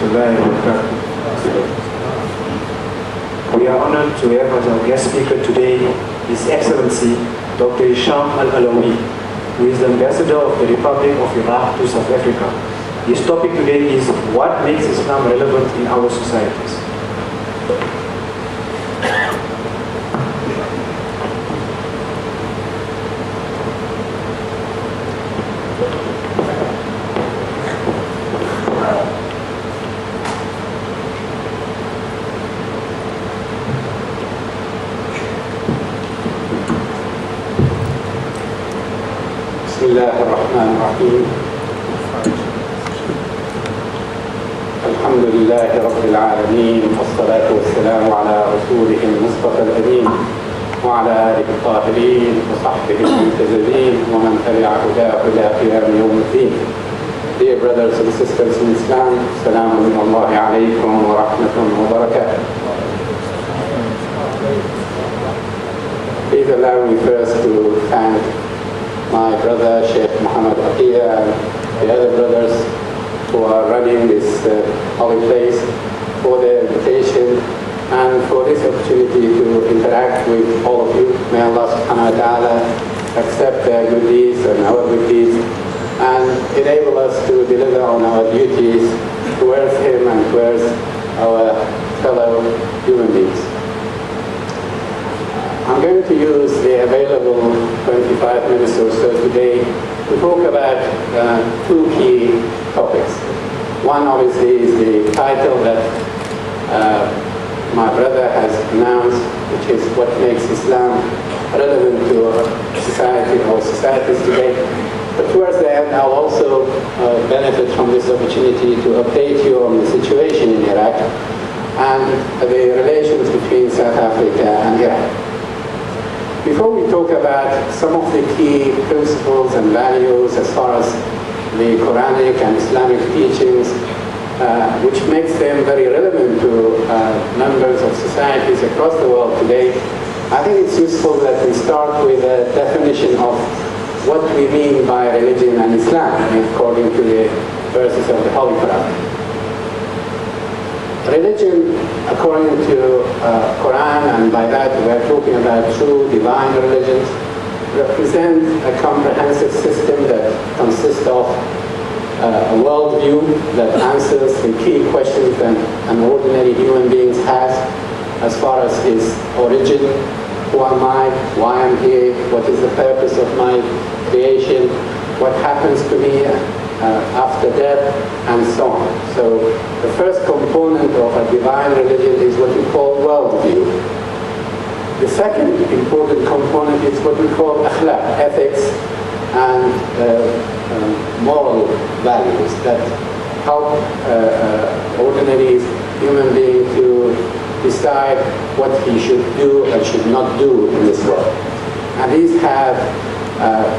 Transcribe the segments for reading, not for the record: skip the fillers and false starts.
warahmatullahi wabarakatuh. We are honored to have as our guest speaker today His Excellency Dr Hisham Al-alawi, who is the Ambassador of the Republic of Iraq to South Africa. His topic today is what makes Islam relevant in our societies. بسم الله الرحمن الرحيم. الحمد لله رب العالمين، والصلاة والسلام على رسوله المصطفى الأمين وعلى آله الطاهرين وصحبه المنتجبين ومن تبع هداه إلى قيام يوم الدين. Dear brothers and sisters in Islam, السلام من الله عليكم ورحمة وبركاته. Please allow me first to thank my brother Sheikh Muhammad Aqiyah and the other brothers who are running this holy place for their invitation and for this opportunity to interact with all of you. May Allah subhanahu wa ta'ala accept their good deeds and our good deeds and enable us to deliver on our duties towards Him and towards our fellow human beings. I'm going to use the available 25 minutes or so today to talk about two key topics. One obviously is the title that my brother has announced, which is what makes Islam relevant to society or societies today. But towards the end, I'll also benefit from this opportunity to update you on the situation in Iraq and the relations between South Africa and Iraq. Before we talk about some of the key principles and values as far as the Quranic and Islamic teachings, which makes them very relevant to members of societies across the world today, I think it's useful that we start with a definition of what we mean by religion and Islam, according to the verses of the Holy Quran. Religion, according to Quran, and by that we're talking about true divine religions, represent a comprehensive system that consists of a worldview that answers the key questions that an ordinary human being has as far as his origin, who am I, why I'm here, what is the purpose of my creation, what happens to me after death, and so on. So the first component of a divine religion is what we call worldview. The second important component is what we call akhlaq, ethics, and moral values that help ordinary human being to decide what he should do and should not do in this world. And these have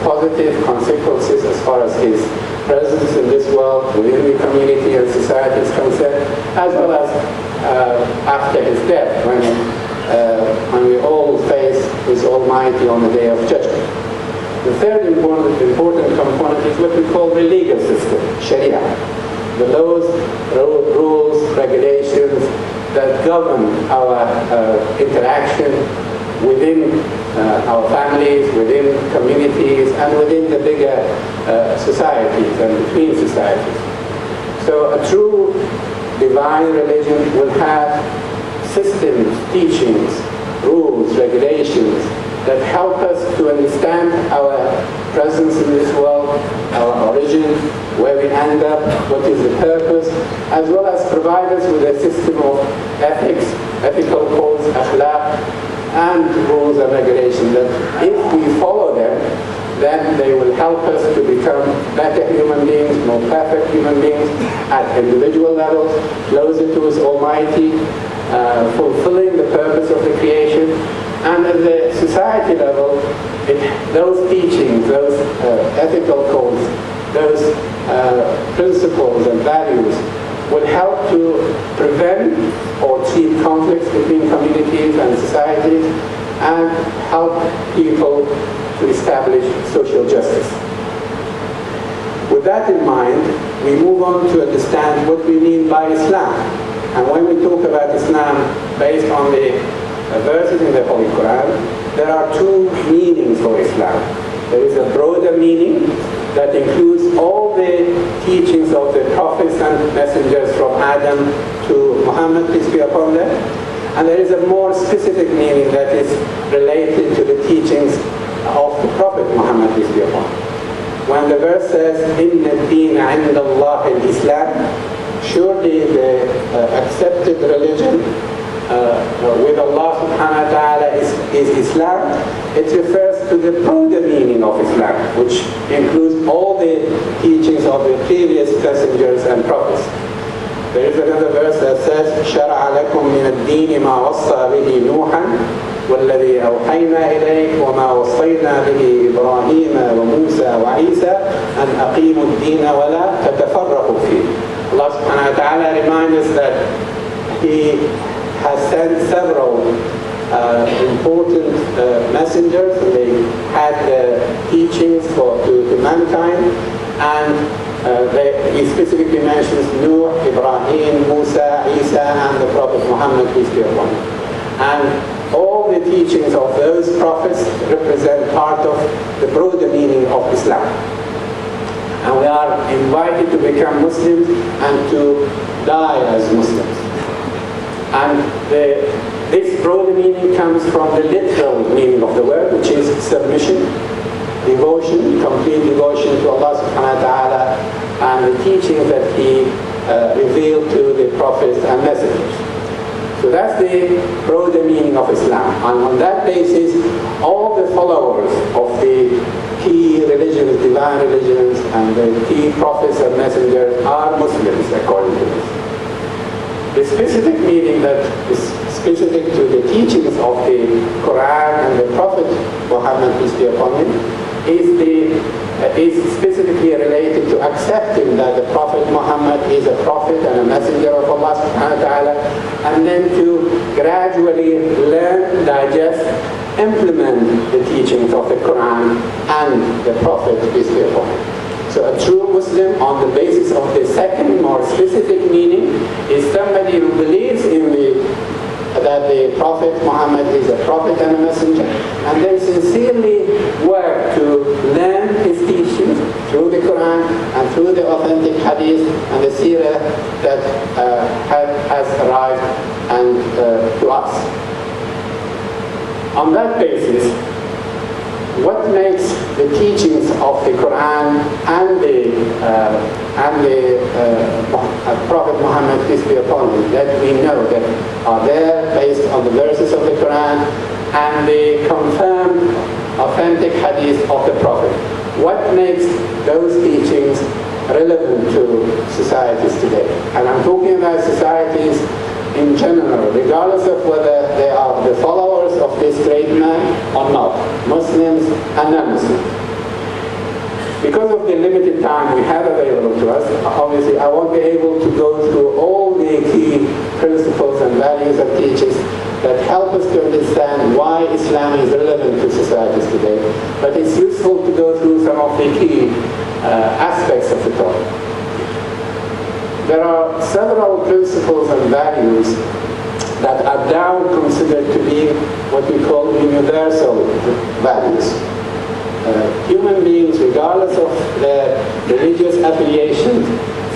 positive consequences as far as his presence in this world, within the community and society is concerned, as well as after his death, when we all face His Almighty on the Day of Judgment. The third important component is what we call the legal system, Sharia. The laws, rules, regulations that govern our interaction within our families, within communities, and within the bigger societies and between societies. So a true divine religion will have systems, teachings, rules, regulations that help us to understand our presence in this world, our origin, where we end up, what is the purpose, as well as provide us with a system of ethics, ethical codes, akhlaq, and rules and regulations that if we follow them, then they will help us to become better human beings, more perfect human beings at individual levels, closer to His Almighty, fulfilling the purpose of the creation. And at the society level, those teachings, those ethical codes, those principles and values will help to prevent or treat conflicts between communities and societies and help people to establish social justice. With that in mind, we move on to understand what we mean by Islam. And when we talk about Islam based on the verses in the Holy Quran, there are two meanings for Islam. There is a broader meaning that includes all the teachings of the prophets and messengers from Adam to Muhammad, peace be upon them. And there is a more specific meaning that is related to the teachings of the Prophet Muhammad, peace be upon him. When the verse says, إِنَّ الدِّينَ عِنْدَ اللَّهِ الْإِسْلَامِ, surely the accepted religion with Allah subhanahu wa ta'ala is Islam. It refers to the broader meaning of Islam, which includes all the teachings of the previous messengers and prophets. There is another verse that says, شَرَعَ لَكُم مِّنَ الدِّينِ مَا وَصَّى بِهِ نُوحًا وَالَّذِي أَوْحَيْنَا إِلَيْكَ وَمَا وَصَّيْنَا بِهِ إِبْرَاهِيمَ وَمُوسَى وَعِيسَى أَنْ أَقِيمُوا الدِّينَ وَلَا تَتَفَرَّقُوا فِيهِ. Allah subhanahu wa ta'ala reminds us that He has sent several important messengers, and they had teachings to mankind, and he specifically mentions Nuh, Ibrahim, Musa, Isa, and the Prophet Muhammad, peace be upon him. And all the teachings of those prophets represent part of the broader meaning of Islam. And we are invited to become Muslims and to die as Muslims. And this broader meaning comes from the literal meaning of the word, which is submission, devotion, complete devotion to Allah subhanahu wa ta'ala, and the teachings that He revealed to the prophets and messengers. So that's the broader meaning of Islam. And on that basis, all the followers of the key religions, divine religions, and the key prophets and messengers are Muslims according to this. The specific meaning that is specific to the teachings of the Quran and the Prophet Muhammad, peace be upon him, is specifically related to accepting that the Prophet Muhammad is a prophet and a messenger of Allah subhanahu wa ta'ala, and then to gradually learn, digest, implement the teachings of the Quran and the Prophet, peace be upon him. So a true Muslim, on the basis of the second, more specific meaning, is somebody who believes in that the Prophet Muhammad is a prophet and a messenger, and then sincerely work to learn his teachings through the Quran and through the authentic hadith and the seerah that has arrived to us. On that basis, what makes the teachings of the Quran and the Prophet Muhammad, peace be upon him, that we know that are there based on the verses of the Quran and the confirmed authentic hadith of the Prophet? What makes those teachings relevant to societies today? And I'm talking about societies in general, regardless of whether they are the followers of this great man or not, Muslims and non-Muslims. Because of the limited time we have available to us, obviously I won't be able to go through all the key principles and values and teachings that help us to understand why Islam is relevant to societies today, but it's useful to go through some of the key aspects of the topic. There are several principles and values that are now considered to be what we call universal values. Human beings, regardless of their religious affiliation,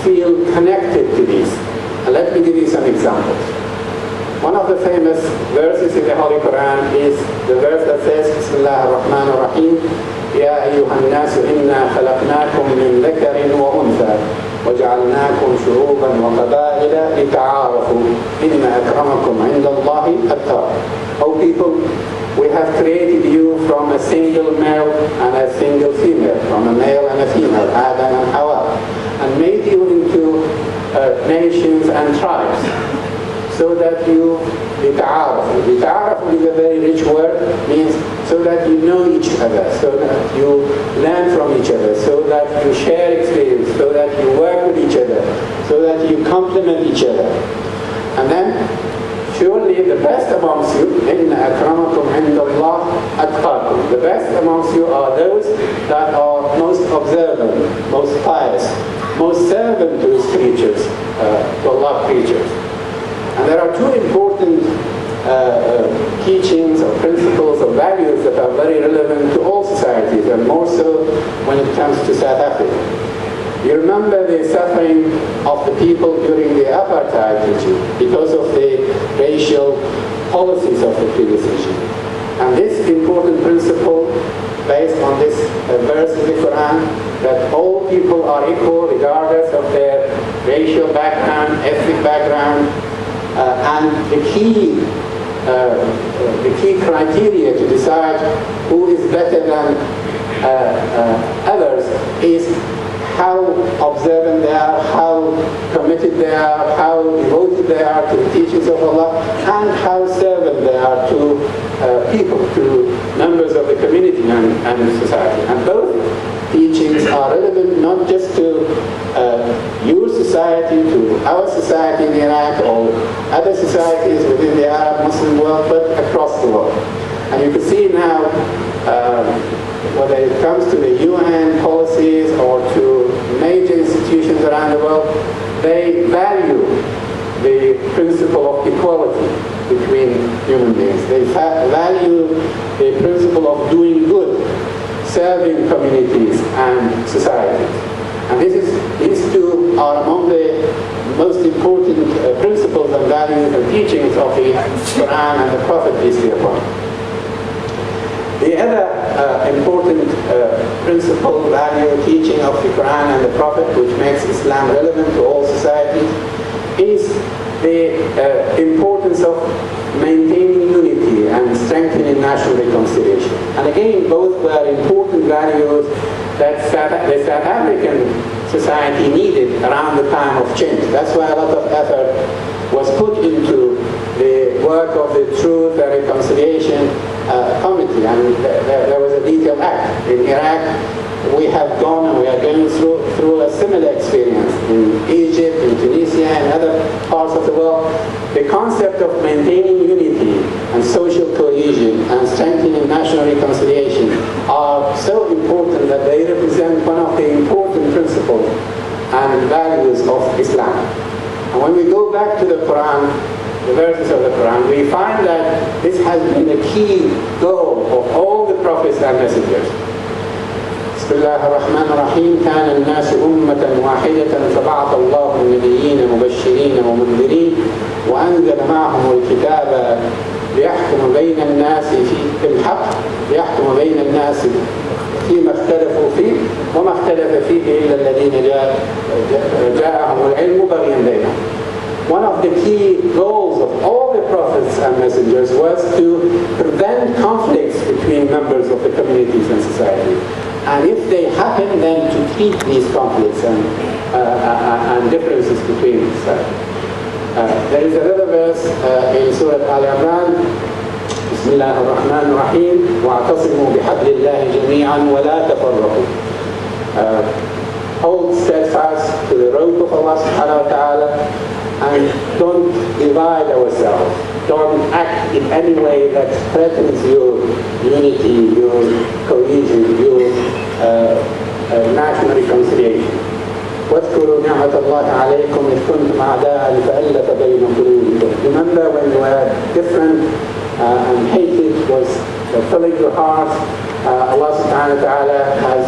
feel connected to these. And let me give you some examples. One of the famous verses in the Holy Quran is the verse that says, Bismillah ar-Rahman ar-Rahim, Ya ayyuhan nasu inna khalaqnakum min dhakarin wa untha وَجَعَلْنَاكُمْ شُعُوبًا وَقَبَائِلَ لِتَعَارَفُوا إِنَّ أَكْرَمَكُمْ عِنْدَ اللَّهِ أَتْقَاكُمْ. O people, we have created you from a single male and a single female, from a male and a female, Adam and Hawa, and made you into nations and tribes, so that you لِتَعَارَفُوا. لِتَعَارَفُوا is a very rich word, means so that you know each other, so that you learn from each other, so that you share experience, so that you work with each other, so that you complement each other. And then, surely the best amongst you, إِنَّ أَكْرَمَكُمْ عِنْدَ اللَّهِ أَتْقَاكُمْ. The best amongst you are those that are most observant, most pious, most servant to His creatures, to Allah's creatures. And there are two important teachings or principles or values that are very relevant to all societies, and more so when it comes to South Africa. You remember the suffering of the people during the apartheid regime because of the racial policies of the previous regime. And this important principle, based on this verse in the Quran, that all people are equal regardless of their racial background, ethnic background, and the key criteria to decide who is better than others is how observant they are, how committed they are, how devoted they are to the teachings of Allah, and how servant they are to people, to members of the community and society. And both teachings are relevant not just to your society, to our society in Iraq, or other societies within the Arab Muslim world, but across the world. And you can see now, whether it comes to the UN policies or to major institutions around the world, they value the principle of equality between human beings. They value the principle of doing good, serving communities and societies. And these two are among the most important principles and values and teachings of the Quran and the Prophet, peace be upon him. The other important principle, value, teaching of the Quran and the Prophet, which makes Islam relevant to all societies, is the importance of maintaining unity and strengthening national reconciliation. And again, both were important values that the South African society needed around the time of change. That's why a lot of effort was put into the work of the Truth and Reconciliation Committee, and there was a detailed act. In Iraq, we have gone and we are going through a similar experience in Egypt, in Tunisia, and other parts of the world. The concept of maintaining unity and social cohesion and strengthening national reconciliation are so important that they represent one of the important principles and values of Islam. And when we go back to the Quran, the verses of the Quran, we find that this has been a key goal of all the prophets and messengers. بسم الله الرحمن الرحيم كان الناس أمة واحدة فبعث الله النبيين مبشرين ومنذرين وأنزل معهم الكتاب ليحكم بين الناس في الحق ليحكم بين الناس فيما اختلفوا فيه وما اختلف فيه إلا الذين جاءهم العلم بغيا بينهم. One of the key goals of all the prophets and messengers was to prevent conflicts between members of the communities and society. And if they happen, then to treat these conflicts and differences between society. There is another verse in Surah Al-Imran, بسم الله الرحمن الرحيم واعتصموا بحبل الله جميعا ولا تفرقوا. Hold steadfast to the rope of Allah subhanahu wa ta'ala and don't divide ourselves. Don't act in any way that threatens your unity, your cohesion, your national reconciliation. واذكروا نعمة الله عليكم إذ كنتم أعداء فألف بين قلوبكم. Remember when you were different and hatred was filling your hearts, Allah subhanahu wa ta'ala has